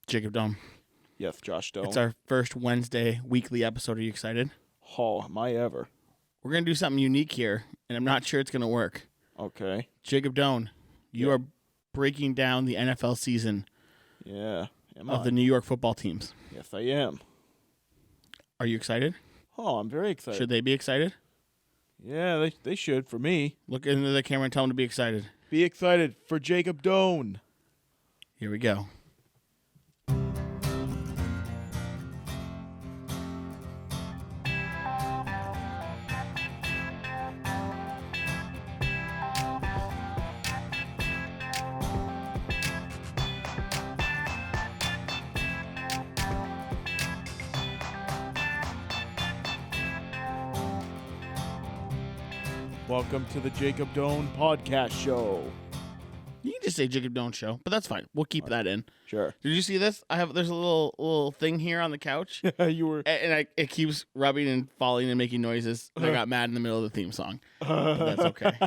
Jacob Doan. Yes, Josh Doan. It's our first Wednesday weekly episode. Are you excited? Oh, am I ever? We're going to do something unique here, and I'm not sure it's going to work. Okay. Jacob Doan, you are breaking down the NFL season of the New York football teams. Yes, I am. Are you excited? Oh, I'm very excited. Should they be excited? Yeah, they should for me. Look into the camera and tell them to be excited. Be excited for Jacob Doan. Here we go. Welcome to the Jacob Doan podcast show. You can just say Jacob Doan show, but that's fine. We'll keep that in. Sure. Did you see this? There's a little thing here on the couch. You were. And it keeps rubbing and falling and making noises. And I got mad in the middle of the theme song. But that's okay.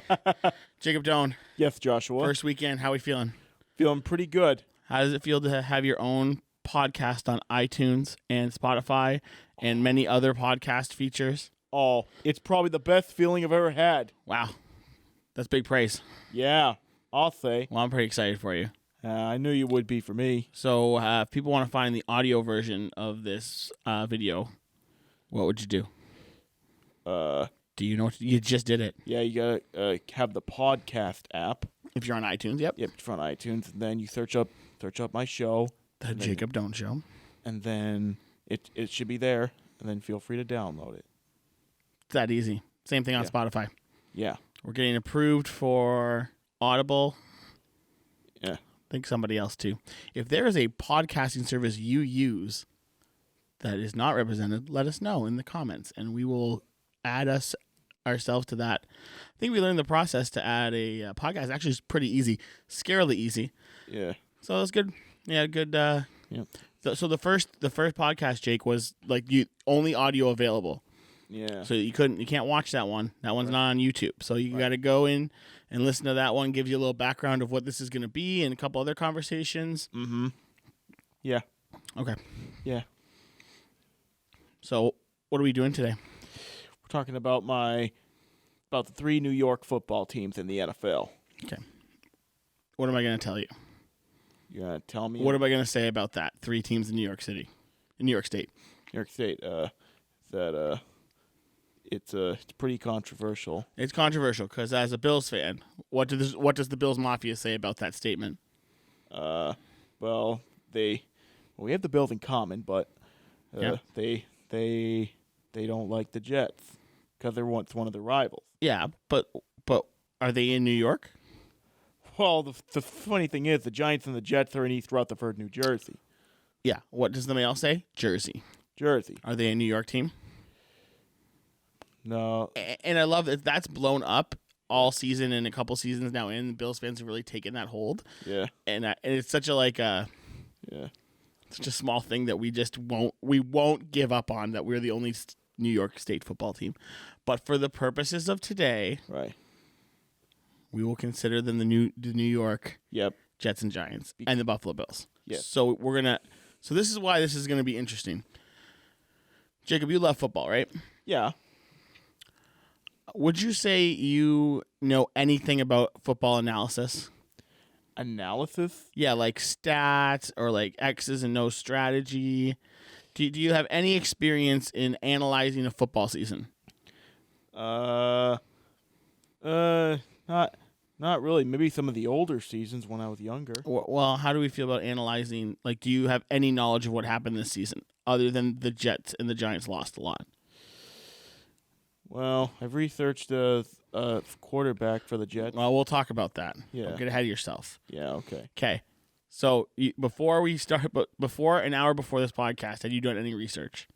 Jacob Doan. Yes, Joshua. First weekend. How are we feeling? Feeling pretty good. How does it feel to have your own podcast on iTunes and Spotify and many other podcast features? Oh, it's probably the best feeling I've ever had. Wow. That's big praise. Yeah, I'll say. Well, I'm pretty excited for you. I knew you would be for me. So if people want to find the audio version of this video, what would you do? Do you know you just did it? Yeah, you gotta have the podcast app. If you're on iTunes, yep. Yep, it's on iTunes, and then you search up my show, The Jacob Doan Show, and then it should be there, and then feel free to download it. It's that easy. Same thing on Spotify. Yeah. We're getting approved for Audible. Yeah. I think somebody else too. If there is a podcasting service you use that is not represented, let us know in the comments, and we will add ourselves to that. I think we learned the process to add a podcast. Actually, it's pretty easy, scarily easy. Yeah. So that's good. Yeah, good. Yeah. So the first podcast, Jake, was like only audio available. Yeah. So you can't watch that one. That one's not on YouTube. So you got to go in and listen to that one. Gives you a little background of what this is going to be and a couple other conversations. Mm-hmm. Yeah. Okay. Yeah. So what are we doing today? We're talking about the 3 New York football teams in the NFL. Okay. What am I going to tell you? You're gonna tell me What am I going to say about that? 3 teams in New York City, in New York State. New York State. That it's pretty controversial. It's controversial because as a Bills fan, what does the Bills Mafia say about that statement? Well, we have the Bills in common, but they don't like the Jets because they're once one of their rivals. Yeah, but are they in New York? Well, the funny thing is, the Giants and the Jets are in East Rutherford, New Jersey. Yeah. What does the mail say? Jersey. Are they a New York team? No. And I love that that's blown up all season and a couple seasons now in. Bills fans have really taken that hold. Yeah. And it's such a such a small thing that we won't give up on, that we're the only New York State football team. But for the purposes of today, right, we will consider them the New York Jets and Giants and the Buffalo Bills. Yes. So so this is why this is going to be interesting. Jacob, you love football, right? Yeah. Would you say you know anything about football analysis? Analysis? Yeah, like stats or like X's and O's strategy. Do you have any experience in analyzing a football season? Not really. Maybe some of the older seasons when I was younger. Well, how do we feel about analyzing? Like, do you have any knowledge of what happened this season other than the Jets and the Giants lost a lot? Well, I've researched a quarterback for the Jets. Well, we'll talk about that. Yeah. Don't get ahead of yourself. Yeah, okay. Okay. So before we start, but before an hour before this podcast, had you done any research?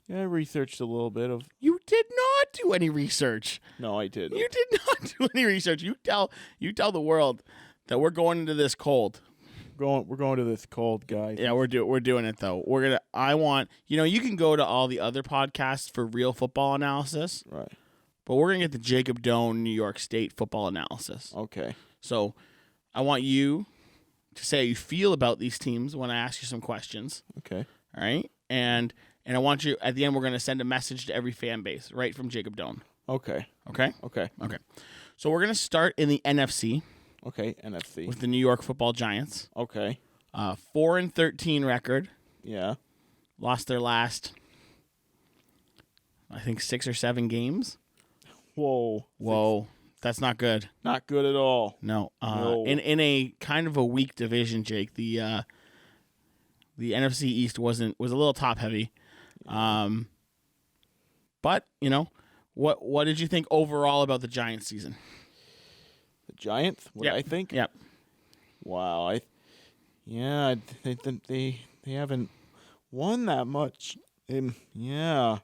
Yeah, I researched a little bit of... You did not do any research. No, I didn't. You did not do any research. You tell the world that we're going into this cold. We're going to this cold, guys. Yeah, we're doing it though. You can go to all the other podcasts for real football analysis. Right. But we're gonna get the Jacob Doan New York State football analysis. Okay. So I want you to say how you feel about these teams when I ask you some questions. Okay. All right? And I want you, at the end, we're going to send a message to every fan base, right from Jacob Doan. Okay. Okay? Okay. Okay. So we're going to start in the NFC. Okay. NFC. With the New York Football Giants. Okay. 4-13 record. Yeah. Lost their last, I think, 6 or 7 games. Whoa. That's not good. Not good at all. No. No. In a kind of a weak division, Jake, the NFC East was a little top heavy. But, what did you think overall about the Giants season? The Giants? What I think? Yep. Wow. They haven't won that much. Yeah.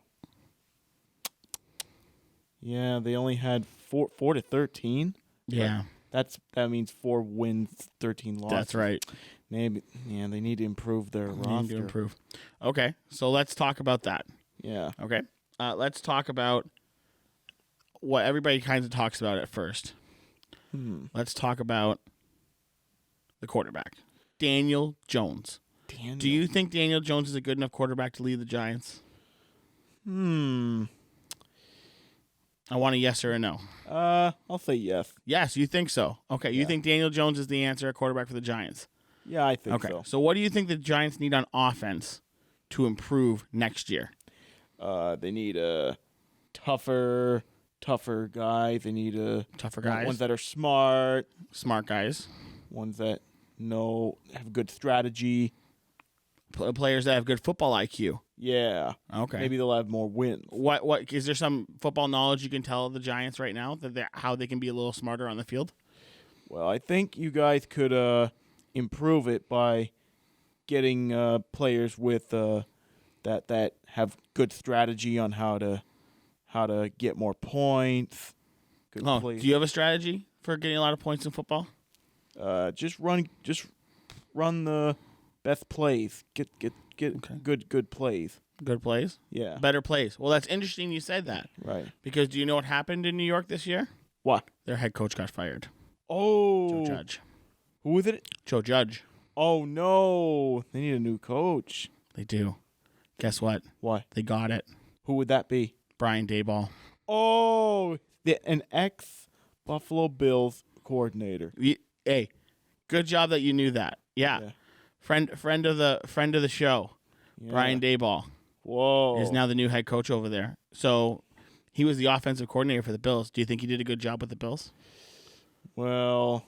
Yeah, they only had 4-13. Yeah. That means 4 wins, 13 losses. That's right. Maybe. Yeah, they need to improve their roster. Need to improve. Okay, so let's talk about that. Yeah. Okay. Let's talk about what everybody kind of talks about at first. Let's talk about the quarterback, Daniel Jones. Do you think Daniel Jones is a good enough quarterback to lead the Giants? I want a yes or a no. I'll say yes. Yes, you think so. Okay, you think Daniel Jones is the answer at quarterback for the Giants? Yeah, I think so. Okay, so what do you think the Giants need on offense to improve next year? They need a tougher guys. They need tougher guys. Ones that are smart guys. Ones that have good strategy. Players that have good football IQ. Yeah. Okay. Maybe they'll have more wins. What is there some football knowledge you can tell the Giants right now that how they can be a little smarter on the field? Well, I think you guys could improve it by getting players with that have good strategy on how to get more points. Do you have a strategy for getting a lot of points in football? Just run the best plays. Get good plays. Good plays? Yeah. Better plays. Well, that's interesting you said that. Right. Because do you know what happened in New York this year? What? Their head coach got fired. Oh. Joe Judge. Who was it? Joe Judge. Oh, no. They need a new coach. They do. Guess what? What? They got it. Who would that be? Brian Daboll. Oh, an ex-Buffalo Bills coordinator. Hey, good job that you knew that. Yeah. Friend of the show, Brian Daboll. Whoa. Is now the new head coach over there. So he was the offensive coordinator for the Bills. Do you think he did a good job with the Bills? Well,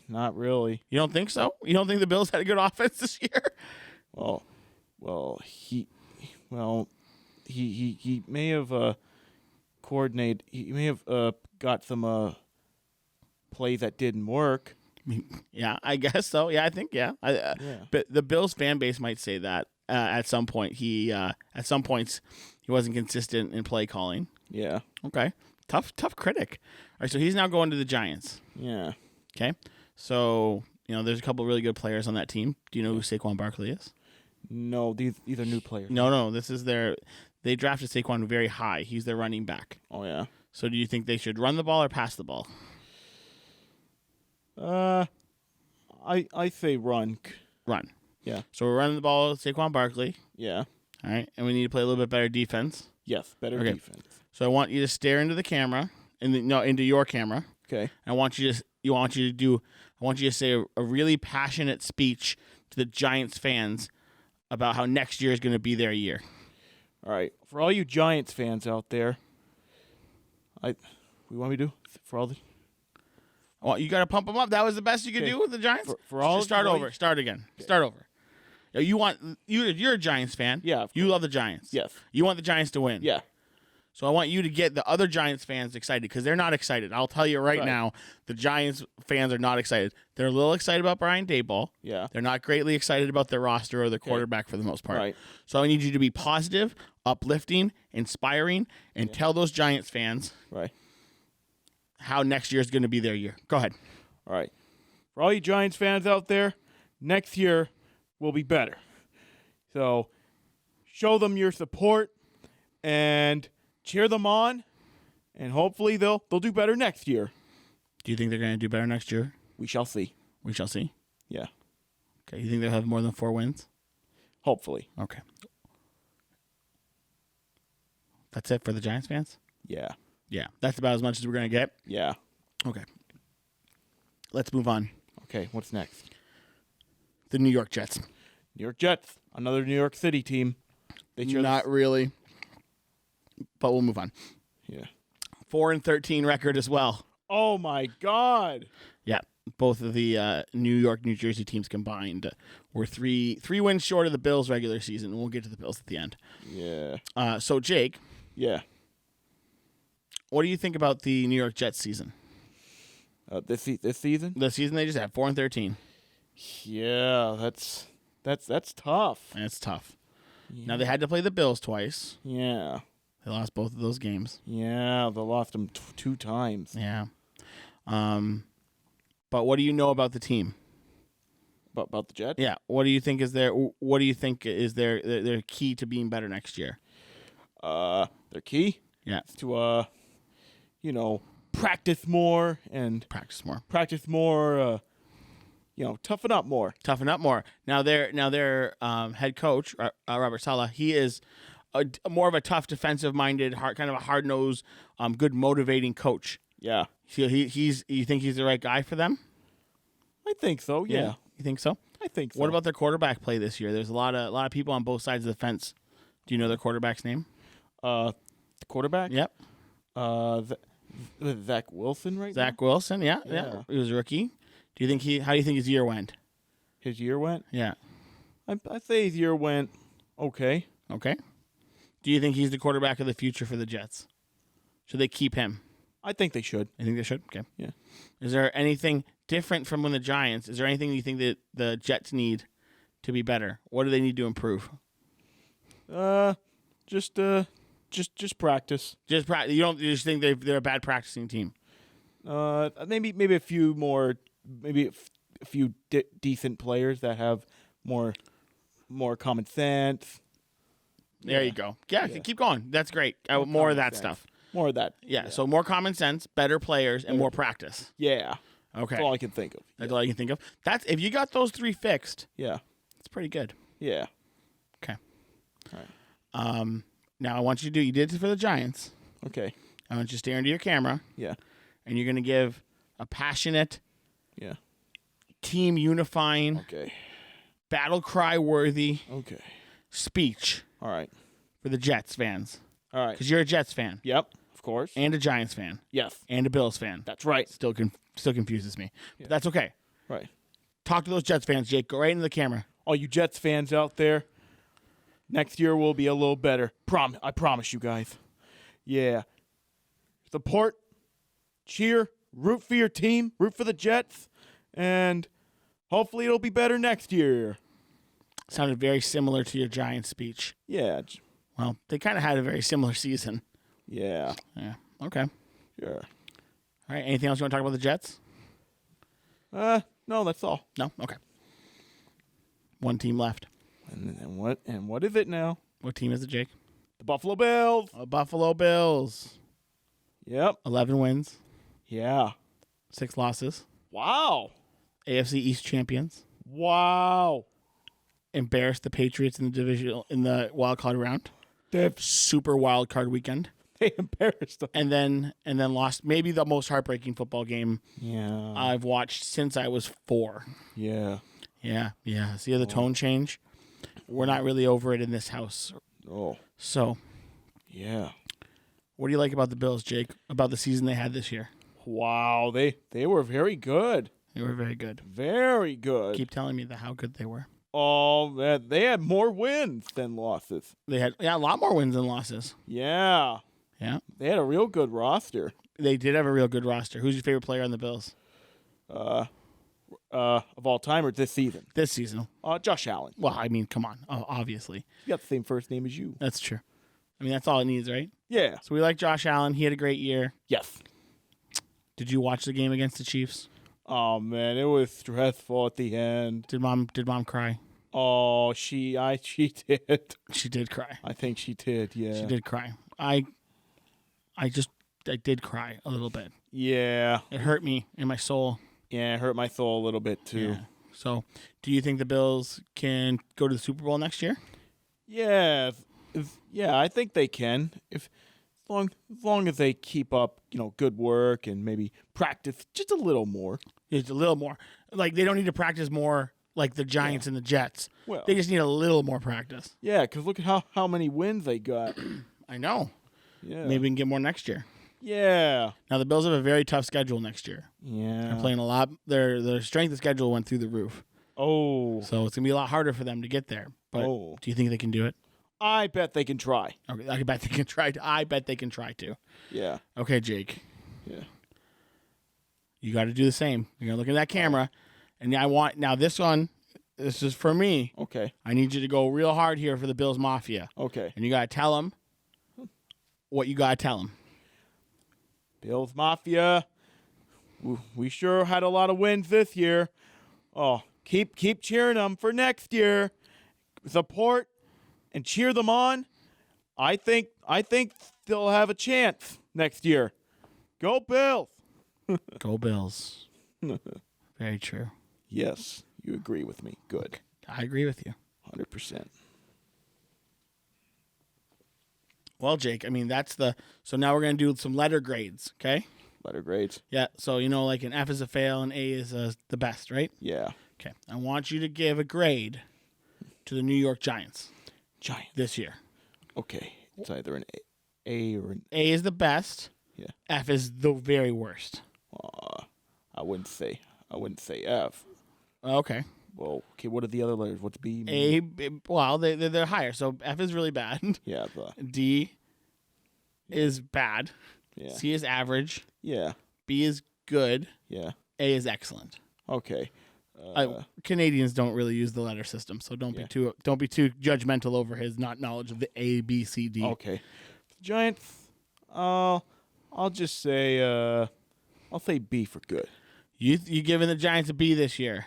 not really. You don't think so? You don't think the Bills had a good offense this year? He may have coordinated. He may have got some plays that didn't work. Yeah, I guess so. Yeah, I think But the Bills fan base might say that at some point at some points he wasn't consistent in play calling. Yeah. Okay. Tough critic. All right, so he's now going to the Giants. Yeah. Okay. So, there's a couple of really good players on that team. Do you know who Saquon Barkley is? No, these are new players. No, this is they drafted Saquon very high. He's their running back. Oh, yeah. So do you think they should run the ball or pass the ball? I say run. Run. Yeah. So we're running the ball with Saquon Barkley. Yeah. All right, and we need to play a little bit better defense. Yes, better defense. So I want you to stare into the camera, into your camera. Okay. I want you to say a really passionate speech to the Giants fans about how next year is going to be their year. All right. For all you Giants fans out there, we want me to do for all the. Well, you got to pump them up. That was the best you could do with the Giants. For all just start over. Start again. Okay. Start over. You're a Giants fan. Yeah. You love the Giants. Yes. You want the Giants to win. Yeah. So I want you to get the other Giants fans excited because they're not excited. I'll tell you right now, the Giants fans are not excited. They're a little excited about Brian Daboll. Yeah. They're not greatly excited about their roster or their quarterback for the most part. Right. So I need you to be positive, uplifting, inspiring, and tell those Giants fans how next year is going to be their year. Go ahead. All right. For all you Giants fans out there, next year will be better. So show them your support and cheer them on, and hopefully they'll do better next year. Do you think they're going to do better next year? We shall see. We shall see. Yeah. Okay, you think they'll have more than 4 wins? Hopefully. Okay. That's it for the Giants fans? Yeah. Yeah, that's about as much as we're going to get. Yeah. Okay. Let's move on. Okay, what's next? The New York Jets. New York Jets, another New York City team. They chose Not really, but we'll move on. Yeah. 4-13 record as well. Oh my God. Yeah, both of the New York, New Jersey teams combined were three wins short of the Bills' regular season. We'll get to the Bills at the end. Yeah. So, Jake, Yeah. what do you think about the New York Jets season? This season? The season they just had, 4-13. Yeah, that's tough. That's tough. Yeah. Now, they had to play the Bills twice. Yeah. They lost both of those games. Yeah, they lost them 2 times. Yeah. But what do you know about the team? About the Jets? Yeah. What do you think is their key to being better next year? Their key? Yeah. Is to practice more and Practice more. toughen up more. Toughen up more. Now their head coach Robert Saleh, he is more of a tough, defensive-minded, kind of a hard-nosed, good motivating coach. Yeah. You think he's the right guy for them? I think so. Yeah. You think so? I think so. What about their quarterback play this year? There's a lot of people on both sides of the fence. Do you know their quarterback's name? The quarterback? Yep. Zach Wilson, right? Zach Wilson. Yeah. He was a rookie. How do you think his year went? His year went? Yeah. I say his year went okay. Okay. Do you think he's the quarterback of the future for the Jets? Should they keep him? I think they should. I think they should. Okay. Yeah. Is there anything different from when the Giants? Is there anything you think that the Jets need to be better? What do they need to improve? Just practice. Just practice. You just think they're a bad practicing team? Maybe a few more, maybe a few decent players that have more common sense. There you go. Yeah, keep going. That's great. More of that stuff. More of that. Yeah, so more common sense, better players, and more practice. Yeah. Okay. That's all I can think of. That's all I can think of. If you got those 3 fixed, Yeah. it's pretty good. Yeah. Okay. All right. Now I want you did it for the Giants. Okay. I want you to stare into your camera, Yeah. and you're going to give a passionate, Yeah. team unifying, Okay. battle cry worthy Okay. speech All right. for the Jets fans. All right. Because you're a Jets fan, Yep. Of course. and a Giants fan, Yes. and a Bills fan. That's right. Still confuses me. But that's okay. Right. Talk to those Jets fans, Jake. Go right into the camera. All you Jets fans out there, next year will be a little better. I promise you guys. Yeah. Support, cheer, root for your team, root for the Jets, and hopefully it'll be better next year. Sounded very similar to your Giants speech. Yeah. Well, they kind of had a very similar season. Yeah. Yeah. Okay. Sure. All right. Anything else you want to talk about the Jets? No, that's all. No? Okay. One team left. And what is it now? What team is it, Jake? The Buffalo Bills. Buffalo Bills. Yep. 11 wins, Yeah. 6 losses. Wow. AFC East champions. Wow. Embarrassed the Patriots in the wild card round. Super wild card weekend. They embarrassed them. And then lost maybe the most heartbreaking football game Yeah. I've watched since I was 4. Yeah. Yeah. See the tone change? We're not really over it in this house. Oh. So, Yeah. what do you like about the Bills, Jake? About the season they had this year? Wow. They were very good. They were very good. Very good. Keep telling me how good they were. Oh, man. They had more wins than losses. They had a lot more wins than losses. Yeah. Yeah. They had a real good roster. They did have a real good roster. Who's your favorite player on the Bills? Of all time or this season? This season. Josh Allen. Well, I mean, come on. Oh, obviously. He got the same first name as you. That's true. I mean, that's all it needs, right? Yeah. So we like Josh Allen. He had a great year. Yes. Did you watch the game against the Chiefs? Oh, man. It was stressful at the end. Did mom cry? Oh, she did. She did cry. I think she did, yeah. She did cry. I did cry a little bit. Yeah. It hurt me in my soul. Yeah, it hurt my soul a little bit, too. Yeah. So, do you think the Bills can go to the Super Bowl next year? Yeah, I think they can as long as they keep up, good work and maybe practice just a little more. Just a little more. Like, they don't need to practice more like the Giants and the Jets. Well, they just need a little more practice. Yeah, because look at how many wins they got. I know. Yeah. Maybe we can get more next year. Yeah. Now, the Bills have a very tough schedule next year. Yeah. They're playing a lot. Their strength of schedule went through the roof. Oh. So it's going to be a lot harder for them to get there. But do you think they can do it? I bet they can try. Okay, I bet they can try. I bet they can try to. Yeah. Okay, Jake. Yeah. You got to do the same. You're going to look at that camera. And now this is for me. Okay. I need you to go real hard here for the Bills Mafia. Okay. And you got to tell them what you got to tell them. Bills Mafia, we sure had a lot of wins this year. Oh, keep cheering them for next year. Support and cheer them on. I think they'll have a chance next year. Go Bills. Go Bills. Very true. Yes, you agree with me. Good. I agree with you. 100%. Well, Jake, I mean, so now we're going to do some letter grades, okay? Letter grades. Yeah, so like an F is a fail and A is the best, right? Yeah. Okay, I want you to give a grade to the New York Giants. Giants. This year. Okay, it's either an A or an... A is the best. Yeah. F is the very worst. I wouldn't say F. Okay. Well, okay, what are the other letters? What's B? A, well, they're higher, so F is really bad. Yeah. D is bad. Yeah. C is average. Yeah. B is good. Yeah. A is excellent. Okay. Canadians don't really use the letter system, so don't be too judgmental over his not knowledge of the A, B, C, D. Okay. Giants. I'll just say I'll say B for good. You giving the Giants a B this year?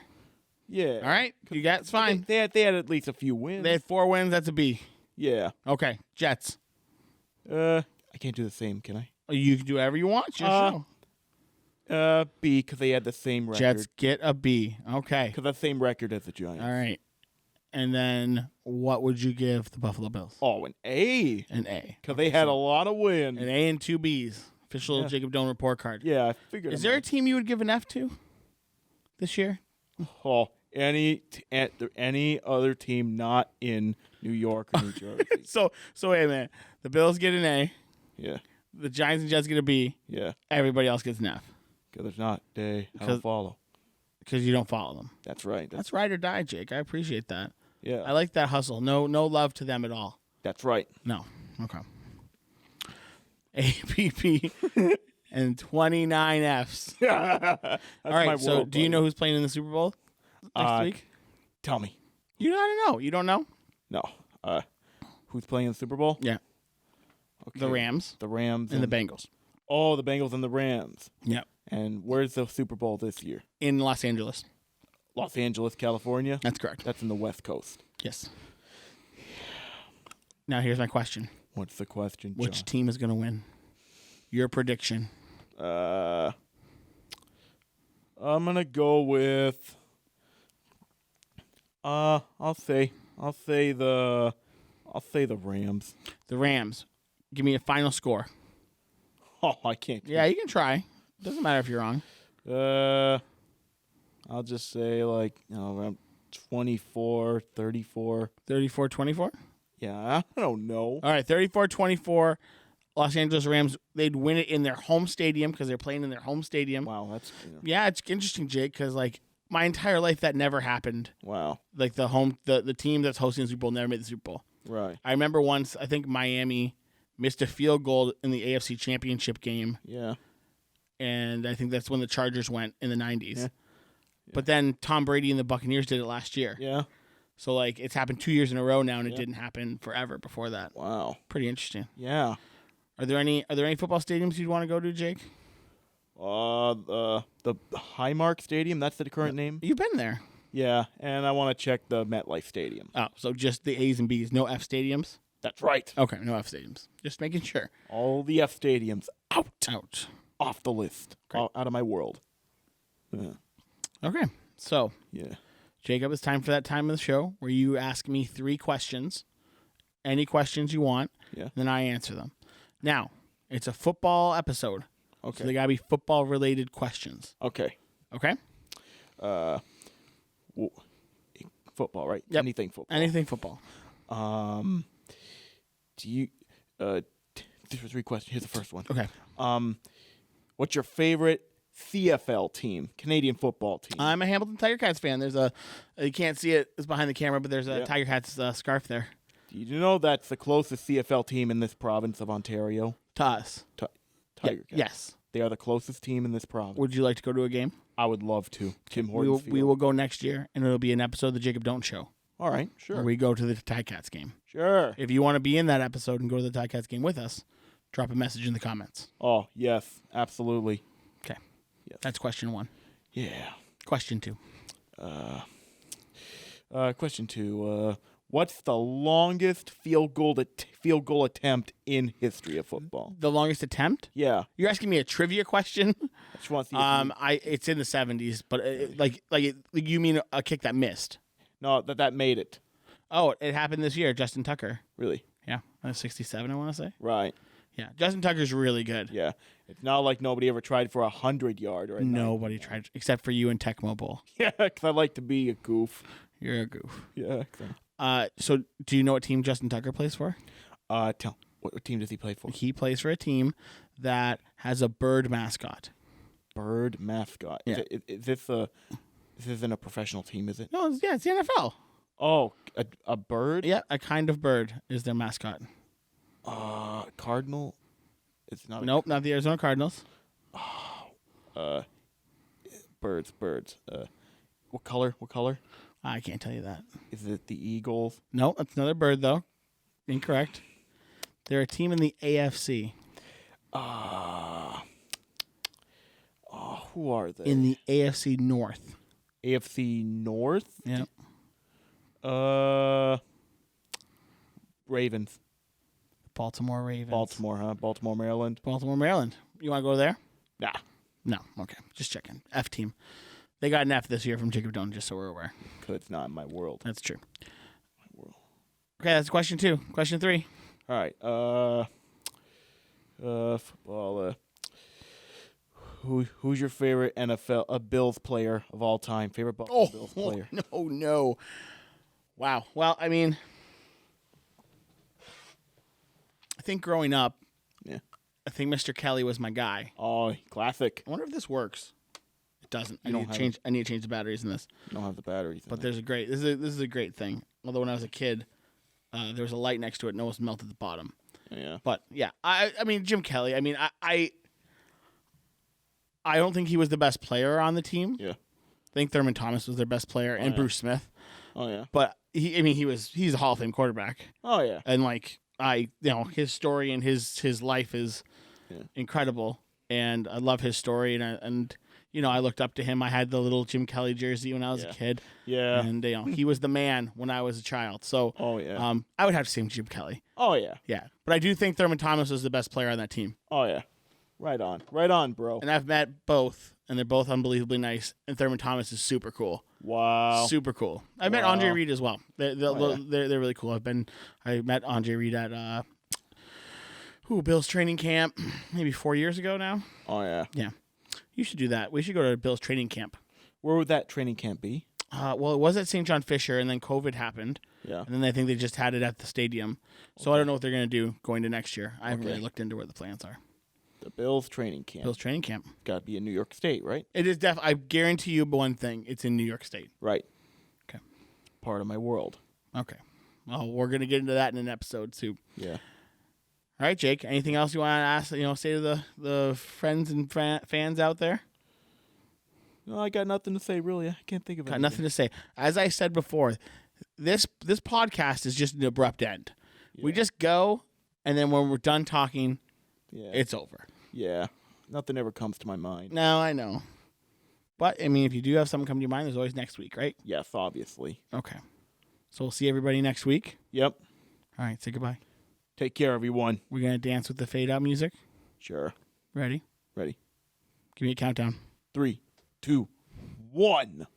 Yeah. All right. It's fine. They had at least a few wins. They had 4 wins. That's a B. Yeah. Okay. Jets. I can't do the same, can I? You can do whatever you want. It's your show. B, because they had the same record. Jets get a B. Okay. Because the same record as the Giants. All right. And then what would you give the Buffalo Bills? Oh, an A. An A. Because they had a lot of wins. An A and 2 Bs. Official Jacob Doan report card. Yeah, I figured. Is there a team you would give an F to this year? Oh, any other team not in New York or New Jersey. So wait a minute. The Bills get an A. Yeah. The Giants and Jets get a B. Yeah. Everybody else gets an F. Because there's not. I don't follow. Because you don't follow them. That's right. That's ride or die, Jake. I appreciate that. Yeah. I like that hustle. No love to them at all. That's right. No. Okay. APP and 29 Fs. That's all right. my So world, do you know who's playing in the Super Bowl next week? Tell me. You gotta know. You don't know? No. Who's playing in the Super Bowl? Yeah. Okay. The Rams. The Rams and the Bengals. Oh, the Bengals and the Rams. Yep. And where's the Super Bowl this year? In Los Angeles. Los Angeles, California? That's correct. That's in the West Coast. Yes. Now here's my question. What's the question, John? Which team is going to win? Your prediction. I'm going to go with I'll say the Rams. The Rams. Give me a final score. Oh, I can't. Yeah, you can try. Doesn't matter if you're wrong. I'll just say around 24, 34. 34-24? Yeah, I don't know. All right, 34-24. Los Angeles Rams, they'd win it in their home stadium because they're playing in their home stadium. Wow, that's... Yeah, it's interesting, Jake, because, my entire life that never happened. Wow. The team that's hosting the Super Bowl never made the Super Bowl. Right. I remember once, I think Miami missed a field goal in the AFC Championship game. Yeah. And I think that's when the Chargers went in the 90s. Yeah. But then Tom Brady and the Buccaneers did it last year. Yeah. So, it's happened 2 years in a row now, and it didn't happen forever before that. Wow. Pretty interesting. Yeah. Are there any football stadiums you'd want to go to, Jake? The Highmark Stadium, that's the current name? You've been there. Yeah, and I want to check the MetLife Stadium. Oh, so just the A's and B's, no F stadiums? That's right. Okay, no F stadiums. Just making sure. All the F stadiums Out. off the list. Great. Out of my world. Yeah. Okay, so Yeah. Jacob, it's time for that time of the show where you ask me 3 questions, any questions you want, Yeah. then I answer them. Now, it's a football episode, Okay. so they gotta be football-related questions. Okay. Okay? Football, right? Yep. Anything football. Anything football. Do you? These are 3 questions. Here's the first one. Okay. What's your favorite CFL team? Canadian football team. I'm a Hamilton Tiger Cats fan. There's a, you can't see it, it's behind the camera, but there's a Yeah. Tiger Cats scarf there. Do you know that's the closest CFL team in this province of Ontario? To us. Tiger Cats. Yes. They are the closest team in this province. Would you like to go to a game? I would love to. Tim We Hortons Field. will go next year, and it'll be an episode of the Jacob Don't Show. All right, sure. Where we go to the Tiger Cats game. Sure. If you want to be in that episode and go to the Tiger Cats game with us, drop a message in the comments. Oh, yes, absolutely. Okay. Yes. That's question 1. Yeah. Question 2. Question 2. What's the longest field goal attempt in history of football? The longest attempt? Yeah. You're asking me a trivia question? I just want to see if it's in the 70s, but you mean a kick that missed? no, that made it. Oh, it happened this year. Justin Tucker. Really? Yeah, 67. I want to say. Right. Yeah, Justin Tucker's really good. Yeah. It's not like nobody ever tried for 100-yard or a Nobody tried except for you and Tecmo Bowl. Yeah, because I like to be a goof. You're a goof. Yeah. So do you know what team Justin Tucker plays for? What team does he play for? He plays for a team that has a bird mascot. Bird mascot. Yeah. This isn't a professional team, is it? No, it's the NFL. Oh, a bird? Yeah, a kind of bird is their mascot. Cardinal? It's not. Nope, not the Arizona Cardinals. Birds. What color? I can't tell you that. Is it the Eagles? No, that's another bird, though. Incorrect. They're a team in the AFC. Who are they? In the AFC North. AFC North? Yeah. Ravens. Baltimore Ravens. Baltimore, huh? Baltimore, Maryland. Baltimore, Maryland. You want to go there? Nah. No. Okay. Just checking. F team. They got an F this year from Jacob Doan, just so we're aware. Because it's not in my world. That's true. My world. Okay, that's question 2. Question 3. All right. Football. Who's your favorite NFL Bills player of all time? Favorite Buffalo Bills player? No. Wow. Well, I mean, I think growing up, Yeah. I think Mr. Kelly was my guy. Oh, classic. I wonder if this works. It doesn't. I You need don't to change. I need to change the batteries in this. I don't have the batteries. But there's a great. This is a great thing. Although when I was a kid, there was a light next to it, and it almost melted at the bottom. Yeah. But yeah, I mean Jim Kelly. I mean I don't think he was the best player on the team. Yeah. I think Thurman Thomas was their best player, and yeah. Bruce Smith. Oh yeah. But he's a Hall of Fame quarterback, Oh yeah. and his story and his life is incredible, and I love his story, and I looked up to him. I had the little Jim Kelly jersey when I was a kid. Yeah. And he was the man when I was a child. So Oh yeah. I would have to say Jim Kelly. Oh yeah. Yeah. But I do think Thurman Thomas was the best player on that team. Oh yeah. Right on, bro. And I've met both, and they're both unbelievably nice. And Thurman Thomas is super cool. Wow. Super cool. I met Andre Reed as well. They're yeah. really cool. I met Andre Reed at Bill's training camp maybe 4 years ago now. Oh yeah. Yeah. You should do that. We should go to Bill's training camp. Where would that training camp be? Well, it was at St. John Fisher, and then COVID happened. Yeah. And then I think they just had it at the stadium. So I don't know what they're going to do going to next year. I haven't really looked into where the plans are. The Bills training camp. Bill's training camp. Got to be in New York State, right? It is I guarantee you one thing. It's in New York State. Right. Okay. Part of my world. Okay. Well, we're going to get into that in an episode too. Yeah. All right, Jake. Anything else you want to ask? Say to the friends and fans out there. No, I got nothing to say, really. I can't think of it. Got nothing to say. As I said before, this podcast is just an abrupt end. Yeah. We just go, and then when we're done talking, it's over. Yeah. Nothing ever comes to my mind. No, I know. But, I mean, if you do have something come to your mind, there's always next week, right? Yes, obviously. Okay. So we'll see everybody next week. Yep. All right, say goodbye. Take care, everyone. We're going to dance with the fade out music. Sure. Ready? Ready. Give me a countdown. 3, 2, 1.